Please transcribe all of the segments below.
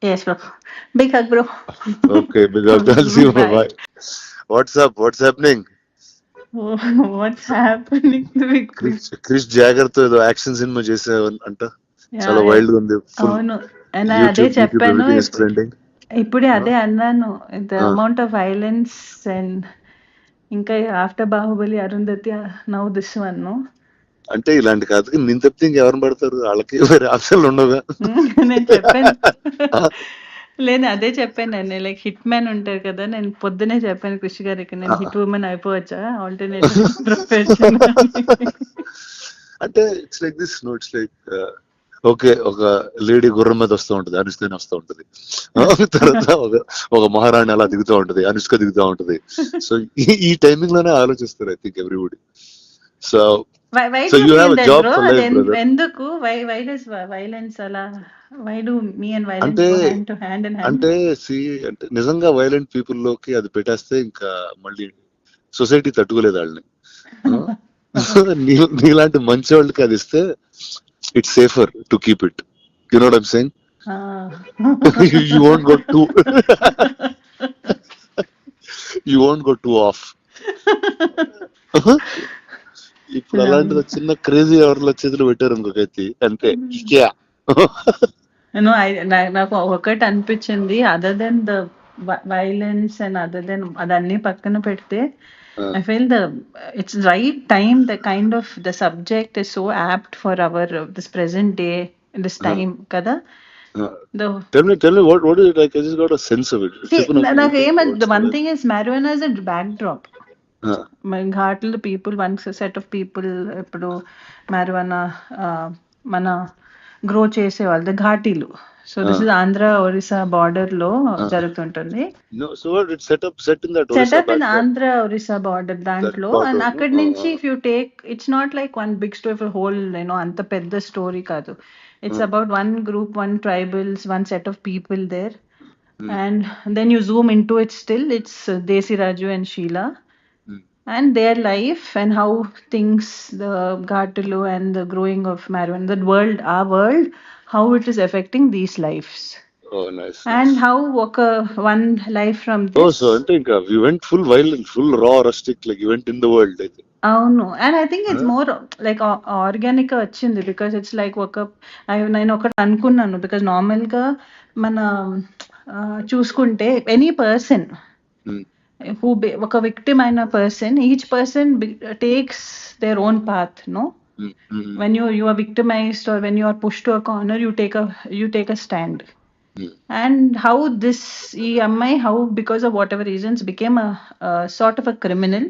Yes, bro. Big hug, bro. Okay, big up. I'll see you. Bye. Bye. What's up? What's happening? What's happening with Chris? Chris Jagger తో ఏదో action cinema చేసావు అంట. Yeah, చాలా yeah. Wild గా ఉంది. Full అవును. And అదే YouTube చెప్పాను. Everything is trending. ఇప్పుడే అదే అన్నాను. The amount of violence and ఇంకా after Baahubali Arundhati now this one. అంటే ఇలాంటి కథకి నేను తప్పితే ఇంకెవరిని పడతారు? వాళ్ళకి వేరే ఆప్షన్లు ఉండవుగా. నేను చెప్పాను. లేదు అదే చెప్పాను నేను. లైక్ హిట్ మ్యాన్ ఉంటారు కదా, నేను పొద్దునే చెప్పాను కృషి గారికి, నేను హిట్ ఉమెన్ అయిపోవచ్చా ఆల్టర్నేటివ్ ప్రొఫెషన్. అంటే it's like this no, it's like okay, ఒక లేడీ గుర్రం మీద వస్తూ ఉంటది, అనుష్కని వస్తూ ఉంటది. తర్వాత ఒక మహారాణి అలా దిగుతూ ఉంటది, అనుష్క దిగుతూ ఉంటది. సో ఈ టైమింగ్ లోనే ఆలోచిస్తారు I think everybody. So Why so do you you feel have that, job bro? For life brother. ఎందుకు why does violence అలా, why do me and violence అంటే go hand to hand in hand? అంటే అంటే నిజంగా violent people లోకి అది పెట్టేస్తే ఇంకా మళ్ళీ సొసైటీ తట్టుకోలేదు వాళ్ళని. నీలాంటి మంచి వాళ్ళకి అది ఇస్తే it's safer to keep it. You know what I'm saying? You won't go two you won't go two of. ఇప్పుడు అలాంటిది చిన్న క్రేజీ ఎవరిలో చేతులు పెట్టారు ఇంకొకటి అంతే. నాకు ఒకటి అనిపించింది, other than the violence and other than అదన్నీ పక్కన పెడితే, I feel it's right time, the kind of the subject is so apt for our this present day, this time kada. Tell me what is it like? I just got a sense of it. See, the one thing is marijuana is a backdrop. ఘాట్లు people, one set of people ఇప్పుడు marijuana మన grow చేసేవాళ్ళు ఘాటీలు. So this is Andhra Orissa border లో జరుగుతుంటుంది. Setup in Andhra Orissa border దాంట్లో. And అక్కడి నుంచి if you take, it's not like one big story for whole, you know అంత పెద్ద స్టోరీ కాదు. It's about one group, one tribals, one set of people there. And then you zoom into it, still it's Desi Raju and Sheila and their life and how things, the Ghatalu and the growing of marijuana, the world, our world, how it is affecting these lives. Oh, nice. And how one life from this. Oh, so I think we went full violent, full raw, rustic, like you went in the world, I think. అవును. And I think it's more like organic గా వచ్చింది, because it's like నేను ఒకటి అనుకున్నాను, because normal గా మన చూసుకుంటే any person who ఒక విక్టిమ్ అయిన person, each person takes their own path, no? when you are victimized or when you are pushed to a corner, you take a stand. And how this ఈ అమ్మాయి, how because of whatever reasons became a sort of a criminal,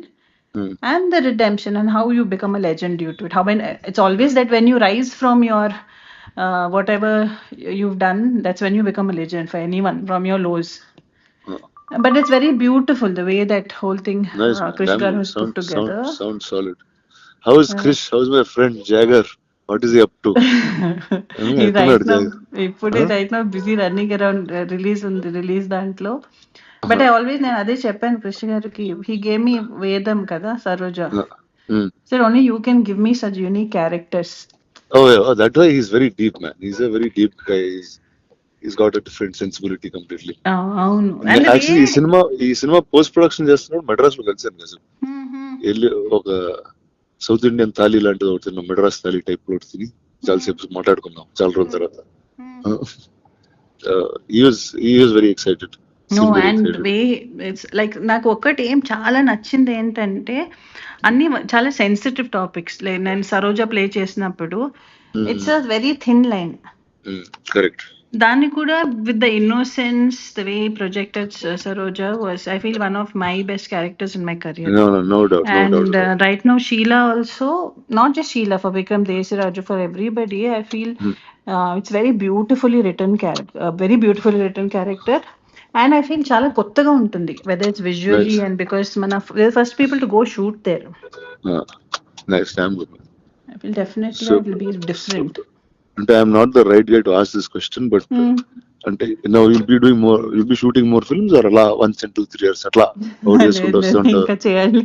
and the redemption and how you become a legend due to it. How when it's always that when you rise from your whatever you've done, that's when you become a legend for anyone from your lows. But it's very beautiful the way that whole thing Krish Garu has put together. Sounds solid. How is Krish? How's my friend Jagger? What is he up to? right now busy running around release దాంట్లో. But I always, నేను అదే చెప్పాను కృష్ణ గారికి, he gave me వేదం కదా, Saroja. So only you can give me such unique characters. Oh, that way he's very deep, man. He's a very deep guy. He's got a different sensibility completely. అవును. Actually ఈ cinema post production చేస్తున్నాడు మెడ్రాస్ లో కలిసాను కదా. వెళ్ళి ఒక south Indian thali లాంటిది ఒకటి తిన్నాం, మెడ్రాస్ థాలీ టైప్ లో ఒకటి తిని చాలాసేపు మాట్లాడుకున్నాం చాలా రోజుల తర్వాత. he was very excited. No, and way it's like నాకు ఒక్కటి ఏం చాలా నచ్చింది ఏంటంటే, అన్ని చాలా సెన్సిటివ్ టాపిక్స్. నేను సరోజ ప్లే చేసినప్పుడు it's a very thin line. Correct. దాన్ని కూడా with the innocence, the way projected Saroja was, I feel one of my best characters in my career. No doubt. And right now Sheila also, not just Sheila, for Vikram, Desi Raju, for everybody, I feel it's very beautifully written character, very beautifully written character. And I feel చాలా కొత్తగా ఉంటుంది, whether it's visually and because we're the first people to go shoot there. Nice. I feel definitely it will be different. And I am not the right guy to ask this question, but అంటే now you'll be shooting more films or అలా once in 2-3 years అట్లా చేసుకుంటూ వస్తుంటారు? ఇంకా చేయాలి.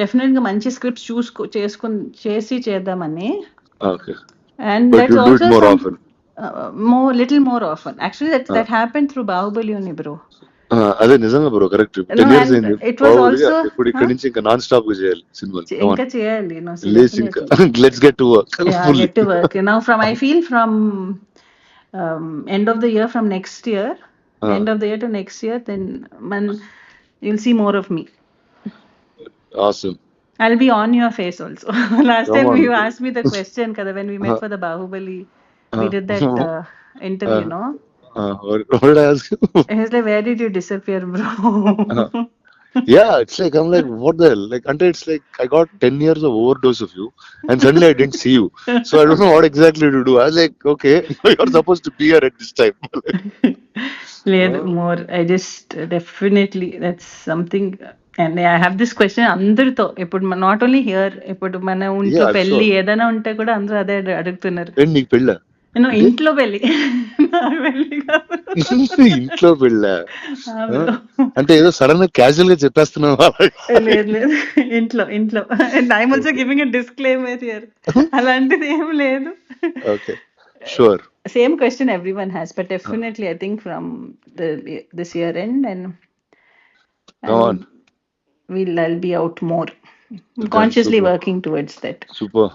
Definite గా మంచి scripts చేసి చేద్దామని. Okay. And But that's you do it also more often. little more often. Actually, that happened through Bahubali only, bro. అదే నిజంగా bro, correct. No, 10 years and అయింది it was బాహుబలి. also, ఇప్పుడు ఇక్కడి నుంచి ఇంకా నాన్ స్టాప్ గా చేయాలి సినిమాలు. ఇంకా చేయాలి, no, so లేచి ఇంకా definitely. Let's get to work Yeah, fully. get to work. Now, I feel from end of the year, from next year, end of the year to next year, then you'll see more of me. Awesome. I'll be on your face also. Last Come time on. you asked me the question, kada, when we met for the Bahubali, we did that interview, no? What did I ask you? He was like, where did you disappear, bro? Yeah, it's like I'm like, what the hell? Like, until it's like I got 10 years of overdose of you, and suddenly I didn't see you. So I don't know what exactly to do. I was like, okay, you're supposed to be here at this time. లేదు, more. I just definitely, that's something. And I have this question అందరితో ఇప్పుడు, not only here, ఇప్పుడు మన ఇంట్లో Yeah, పెళ్లి sure. ఏదైనా ఉంటే కూడా అందరూ అదే అడుగుతున్నారు. ఏంటి నీకు పెళ్ళా? ఇంట్లో పెళ్లి, నాకు పెళ్లి కాదు. ఇంట్లో పెళ్ళా? ఆ bro. అంటే ఏదో సడన్ గా క్యాజువల్ గా చెప్పేస్తున్నావు. లేదు లేదు, ఇంట్లో ఇంట్లో. And I'm also giving a disclaimer here. అలాంటిది ఏం లేదు. Okay, sure. Same question everyone has, but definitely I think from this year end, and Come on. I'll be out more. I'm consciously super. working towards that. Super.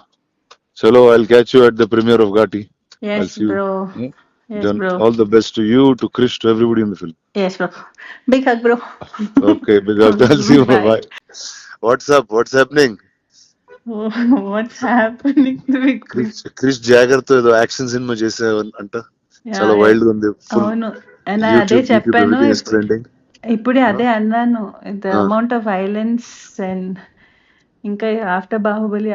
Chalo, I'll catch you at the premiere of Ghati. I'll Yes, see you. bro. Hmm? Yes, Then bro. all the best to you, to Krish, to everybody in the film. Yes, bro. Big hug, bro. Okay, big hug. I'll see you. Bye. Bye. What's up? What's happening? Oh, what's happening to me? Chris Jagger తో ఏదో action cinema చేసే అంట, చాలా Yeah, wild గా ఉంది. అవును. And అదే చెప్పాను, ఇప్పుడే అదే అన్నాను. The amount of violence, and ఇంకా ఆఫ్టర్ బాహుబలి,